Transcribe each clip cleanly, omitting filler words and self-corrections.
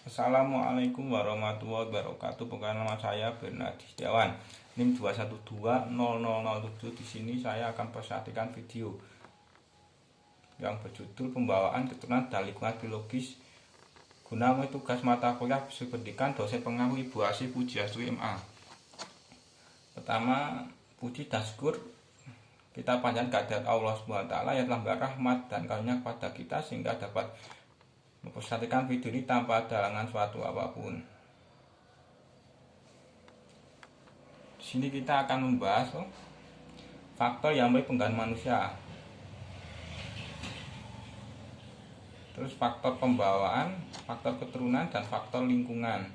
Assalamualaikum warahmatullahi wabarakatuh. Bukan nama saya Bernadi Setiawan. NIM 2120007. Di sini saya akan perhatikan video yang berjudul pembawaan keturunan dan lingkungan biologis guna tugas mata kuliah Fisika Pendidikan dosen pengawu Ibu Asih Pujiastuti MA. Pertama, puji dan syukur kita panjatkan kehadirat Allah SWT yang telah berrahmat dan karunia kepada kita sehingga dapat memperhatikan video ini tanpa ada halangan suatu apapun. Di sini kita akan membahas faktor yang memiliki pengganggu manusia. Terus faktor pembawaan, faktor keturunan, dan faktor lingkungan.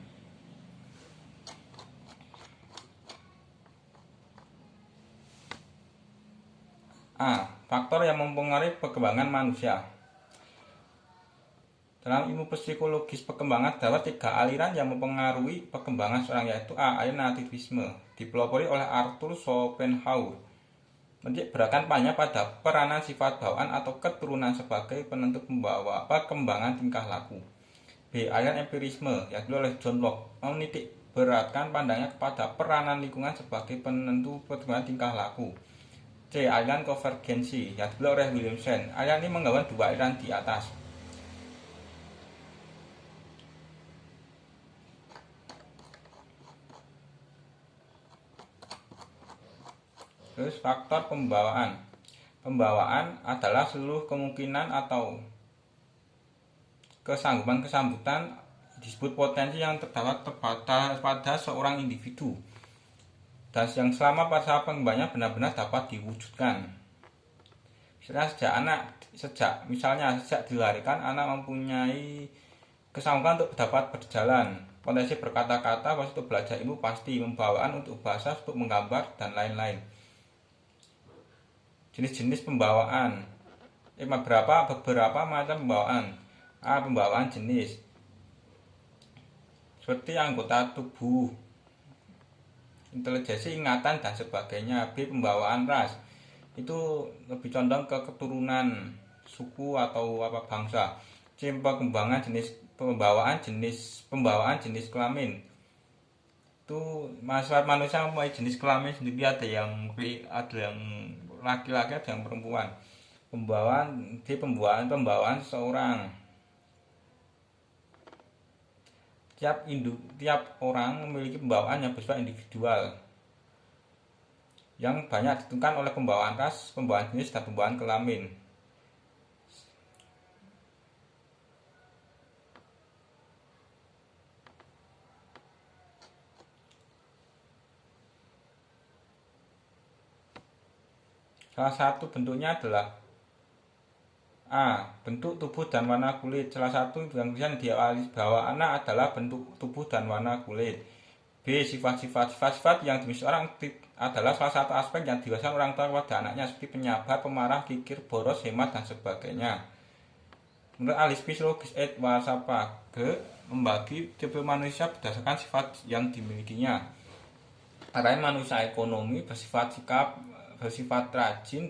Faktor yang mempengaruhi perkembangan manusia. Dalam ilmu psikologis perkembangan terdapat 3 aliran yang mempengaruhi perkembangan seorang, yaitu aliran nativisme, dipelopori oleh Arthur Schopenhauer, menitik beratkan pada peranan sifat bawaan atau keturunan sebagai penentu pembawa perkembangan tingkah laku. B. Aliran empirisme, yang dipelopori oleh John Locke, menitik beratkan pandangnya kepada peranan lingkungan sebagai penentu perkembangan tingkah laku. C. Aliran konvergensi, yang dipelopori oleh Williamson. Aliran ini menggabungkan 2 aliran di atas. Terus faktor pembawaan. Pembawaan adalah seluruh kemungkinan atau kesambutan disebut potensi yang terdapat pada seorang individu dan yang selama pada pengembangannya benar-benar dapat diwujudkan. Misalnya sejak dilahirkan anak mempunyai kesanggupan untuk dapat berjalan, potensi berkata-kata, potensi untuk belajar ilmu pasti, pembawaan untuk bahasa, untuk menggambar, dan lain-lain. Jenis-jenis pembawaan. Beberapa macam pembawaan. Pembawaan jenis seperti anggota tubuh, intelijensi, ingatan, dan sebagainya. B. Pembawaan ras. Itu lebih condong ke keturunan, suku atau bangsa. C. Pembawaan jenis kelamin. Itu manusia mempunyai jenis kelamin sendiri, ada yang laki-laki, ada yang perempuan. Pembawaan seseorang. Tiap orang memiliki pembawaan yang bersifat individual, yang banyak ditentukan oleh pembawaan ras, pembawaan jenis, dan pembawaan kelamin. Salah satu bentuknya adalah bentuk tubuh dan warna kulit. Salah satu yang bisa diawali bahwa anak adalah bentuk tubuh dan warna kulit. B. Sifat yang dimiliki orang adalah salah satu aspek yang diwariskan orang tua kepada anaknya, seperti penyabar, pemarah, kikir, boros, hemat, dan sebagainya. Menurut ahli psikologis Edward Sapage, membagi tipe manusia berdasarkan sifat yang dimilikinya. Antara manusia ekonomi, bersifat rajin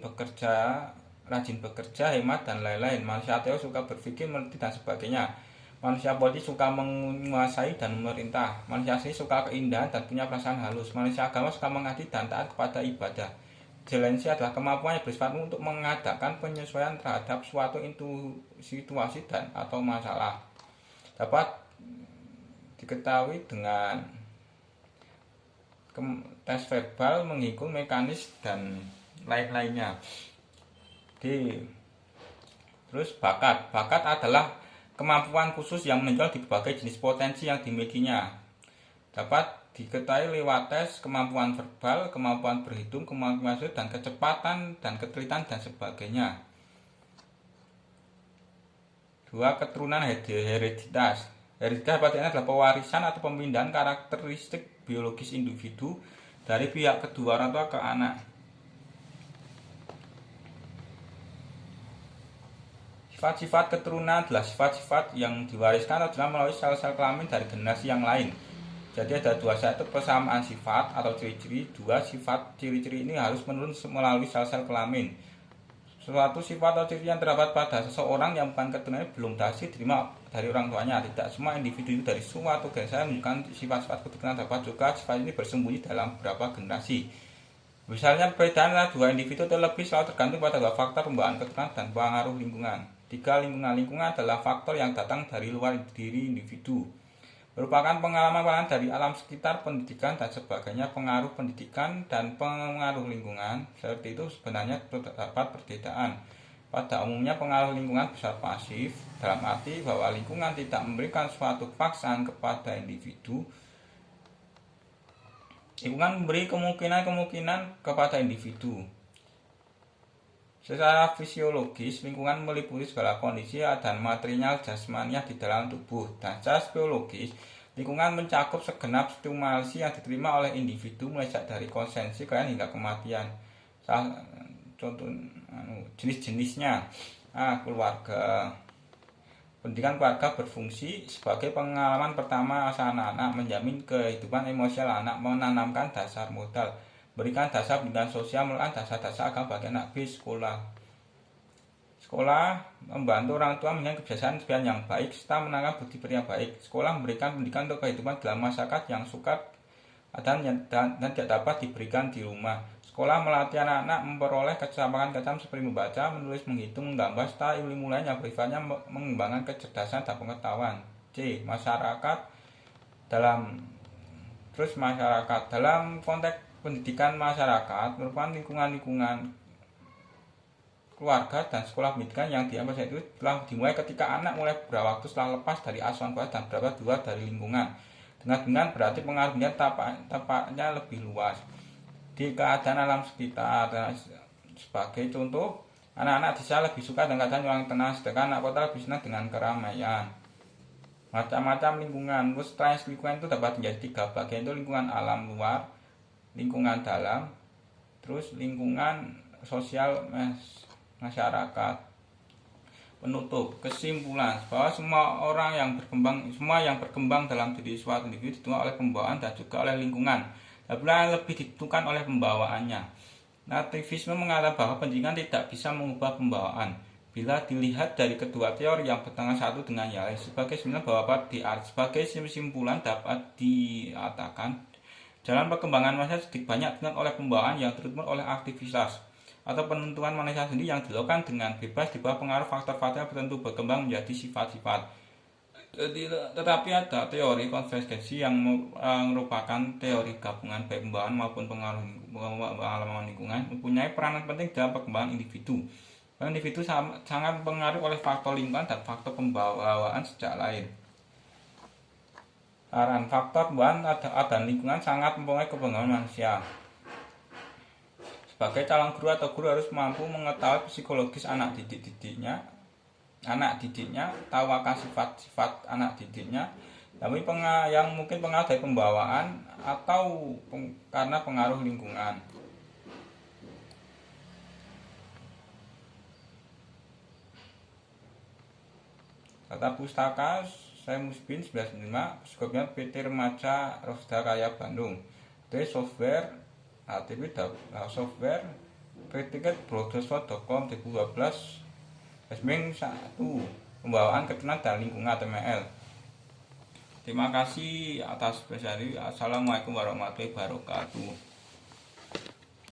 bekerja, hemat, dan lain-lain. Manusia teos suka berpikir, mengerti, dan sebagainya. Manusia politik suka menguasai dan memerintah. Manusia seni suka keindahan dan punya perasaan halus. Manusia agama suka mengabdi dan taat kepada ibadah. Intelijensi adalah kemampuan yang bersifat untuk mengadakan penyesuaian terhadap suatu situasi dan atau masalah. Dapat diketahui dengan tes verbal, menghitung mekanis, dan lain-lainnya. Terus bakat adalah kemampuan khusus yang menonjol di berbagai jenis potensi yang dimilikinya. Dapat diketahui lewat tes kemampuan verbal, kemampuan berhitung, kemampuan maksud, dan kecepatan, dan ketelitian, dan sebagainya. 2. Keturunan hereditas. Hereditas artinya adalah pewarisan atau pemindahan karakteristik biologis individu dari pihak kedua orang tua ke anak. Sifat-sifat keturunan adalah sifat-sifat yang diwariskan atau melalui sel-sel kelamin dari generasi yang lain. Jadi ada 2, satu persamaan sifat atau ciri-ciri, 2 sifat ciri-ciri ini harus menurun melalui sel-sel kelamin. Suatu sifat atau ciri yang terdapat pada seseorang yang bukan keturunannya belum dapat diterima dari orang tuanya. Tidak semua individu itu dari suatu generasi menunjukkan sifat-sifat keturunan, dapat juga sifat ini bersembunyi dalam beberapa generasi. Misalnya perbedaan antara dua individu atau lebih selalu tergantung pada dua faktor pembawaan keturunan dan pengaruh lingkungan. 3. Lingkungan adalah faktor yang datang dari luar diri individu. Merupakan pengalaman dari alam sekitar, pendidikan, dan sebagainya. Pengaruh pendidikan dan pengaruh lingkungan seperti itu sebenarnya terdapat perbedaan. Pada umumnya pengaruh lingkungan bersifat pasif, dalam arti bahwa lingkungan tidak memberikan suatu paksaan kepada individu. Lingkungan memberi kemungkinan kepada individu. Secara fisiologis, lingkungan meliputi segala kondisi dan material jasmaniah di dalam tubuh. Dan secara psikologis, lingkungan mencakup segenap stimulasi yang diterima oleh individu mulai dari konsensi hingga kematian. Contoh jenis-jenisnya, keluarga. Pendidikan keluarga berfungsi sebagai pengalaman pertama anak-anak, menjamin kehidupan emosional anak, menanamkan dasar modal, berikan dasar pendidikan sosial, melalui dasar-dasar agama bagi anak. B. Sekolah membantu orang tua menjaga kebiasaan yang baik serta menanamkan budi pekerti yang baik. Sekolah memberikan pendidikan untuk kehidupan dalam masyarakat yang sukar dan tidak dapat diberikan di rumah. Sekolah melatih anak-anak memperoleh keterampilan seperti membaca, menulis, menghitung, menggambar, serta ilmu lain yang sifatnya mengembangkan kecerdasan dan pengetahuan. C. Masyarakat dalam konteks pendidikan masyarakat merupakan lingkungan keluarga dan sekolah pendidikan yang diambil itu telah dimulai ketika anak mulai beberapa waktu setelah lepas dari asuhan keluarga dan beberapa dua dari lingkungan. Dengan berarti pengaruhnya tampaknya lebih luas di keadaan alam sekitar. Sebagai contoh, anak-anak desa lebih suka dengan keadaan yang tenang, sedangkan anak kota lebih senang dengan keramaian. Macam-macam lingkungan. Lingkungan itu dapat menjadi 3 bagian, itu lingkungan alam luar, lingkungan dalam, terus lingkungan sosial masyarakat. Penutup, kesimpulan bahwa semua yang berkembang dalam diri suatu individu ditentukan oleh pembawaan dan juga oleh lingkungan. Tapi lebih ditentukan oleh pembawaannya. Nativisme mengatakan bahwa pendidikan tidak bisa mengubah pembawaan. Bila dilihat dari kedua teori yang bertentangan satu dengan yang lain, sebagai kesimpulan dapat dikatakan dalam perkembangan manusia sedikit banyak ditentukan oleh pembawaan yang terutama oleh aktivitas atau penentuan manusia sendiri yang dilakukan dengan bebas di bawah pengaruh faktor-faktor tertentu berkembang menjadi sifat-sifat. Tetapi ada teori konvergensi yang merupakan teori gabungan baik pembawaan maupun pengalaman lingkungan mempunyai peranan penting dalam perkembangan individu. Individu sangat mempengaruhi oleh faktor lingkungan dan faktor pembawaan sejak lahir. Saran, faktor pembawaan dan lingkungan sangat mempengaruhi perkembangan manusia. Sebagai calon guru atau guru harus mampu mengetahui psikologis anak didiknya, tahu akan sifat-sifat anak didiknya, tapi yang mungkin pengaruh dari pembawaan atau karena pengaruh lingkungan. Tata Pustaka saya Musbin 1995, Psikopnya PT Remaja Rosda Raya Bandung. Software software pretiket.blogspot.com 2012 Esming 1 Pembawaan Keturunan dan Lingkungan TML. Terima kasih atas spesial. Assalamualaikum warahmatullahi wabarakatuh.